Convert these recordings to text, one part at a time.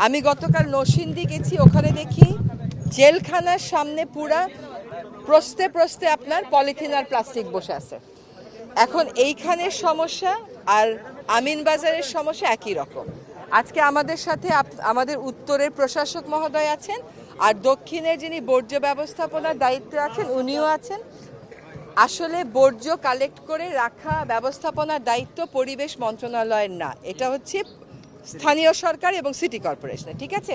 আমি গতকাল নরসিংদী গেছি, ওখানে দেখি জেলখানার সামনে পুরা প্রস্তে প্রস্তে আপনার পলিথিন আর প্লাস্টিক বসে আছে। এখন এইখানের সমস্যা আর আমিনবাজারের সমস্যা একই রকম। আজকে আমাদের সাথে আমাদের উত্তরের প্রশাসক মহোদয় আছেন, আর দক্ষিণের যিনি বর্জ্য ব্যবস্থাপনার দায়িত্বে আছেন উনিও আছেন। আসলে বর্জ্য কালেক্ট করে রাখা ব্যবস্থাপনার দায়িত্ব পরিবেশ মন্ত্রণালয়ের না, এটা হচ্ছে স্থানীয় সরকার এবং সিটি কর্পোরেশনের, ঠিক আছে?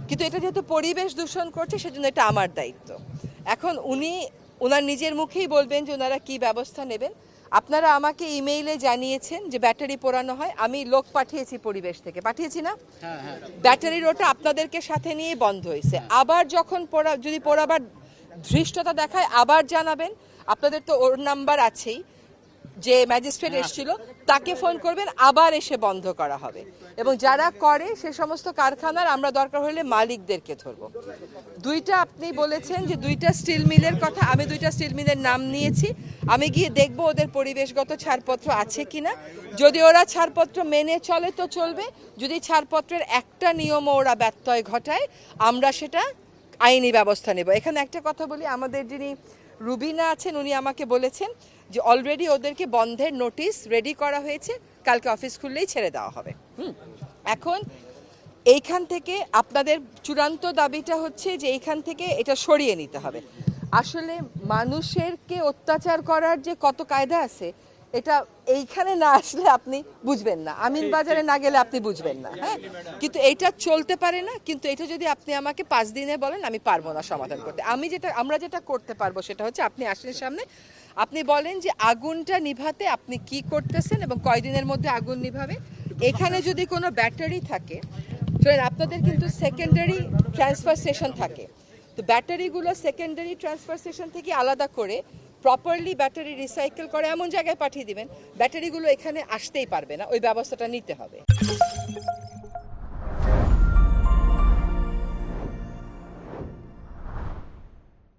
কিন্তু এটা যেহেতু পরিবেশ দূষণ করছে সেজন্য এটা আমার দায়িত্ব। এখন ওনার নিজের মুখেই বলবেন যে ওনারা কী ব্যবস্থা নেবেন। আপনারা আমাকে ইমেইলে জানিয়েছেন যে ব্যাটারি পোড়ানো হয়, আমি লোক পাঠিয়েছি পরিবেশ থেকে, পাঠিয়েছি না? ব্যাটারির ওটা আপনাদেরকে সাথে নিয়ে বন্ধ হয়েছে। আবার যখন যদি পোড়াবার ধৃষ্টতা দেখায় আবার জানাবেন। আপনাদের তো ওর নাম্বার আছেই, যে ম্যাজিস্ট্রেট এসেছিল তাকে ফোন করবেন, আবার এসে বন্ধ করা হবে। এবং যারা করে সে সমস্ত কারখানার আমরা দরকার হলে মালিকদেরকে ধরবো। দুইটা আপনি বলেছেন যে দুইটা স্টিল মিলের কথা, আমি দুইটা স্টিল মিলের নাম নিয়েছি। আমি গিয়ে দেখবো ওদের পরিবেশগত ছাড়পত্র আছে কিনা। যদি ওরা ছাড়পত্র মেনে চলে তো চলবে, যদি ছাড়পত্রের একটা নিয়মও ওরা ব্যত্যয় ঘটায় আমরা সেটা আইনি ব্যবস্থা নেব। এখানে একটা কথা বলি, আমাদের যিনি রুবিনা আছেন উনি আমাকে বলেছেন যে অলরেডি ওদেরকে বন্ধের নোটিশ রেডি করা হয়েছে, কালকে অফিস খুললেই ছেড়ে দেওয়া হবে। এখন এইখান থেকে আপনাদের চূড়ান্ত দাবিটা হচ্ছে যে এইখান থেকে এটা সরিয়ে নিতে হবে। আসলে মানুষেরকে অত্যাচার করার যে কত কায়দা আছে এটা এইখানে না আসলে আপনি বুঝবেন না, আমিনবাজারে না গেলে আপনি বুঝবেন না। হ্যাঁ, কিন্তু এইটা চলতে পারে না। কিন্তু এটা যদি আপনি আমাকে 5 দিনে বলেন আমি পারবো না সমাধান করতে। আমরা যেটা করতে পারবো সেটা হচ্ছে আপনি আসলে সামনে আপনি বলেন যে আগুনটা নিভাতে আপনি কি করতেছেন এবং কয়দিনের মধ্যে আগুন নিভাবে। এখানে যদি কোনো ব্যাটারি থাকে, আপনাদের কিন্তু সেকেন্ডারি ট্রান্সফার স্টেশন থাকে, তো ব্যাটারিগুলো সেকেন্ডারি ট্রান্সফার স্টেশন থেকে আলাদা করে প্রপারলি ব্যাটারি রিসাইকেল করে এমন জায়গায় পাঠিয়ে দিবেন, ব্যাটারিগুলো এখানে আসতেই পারবে না, ওই ব্যবস্থাটা নিতে হবে।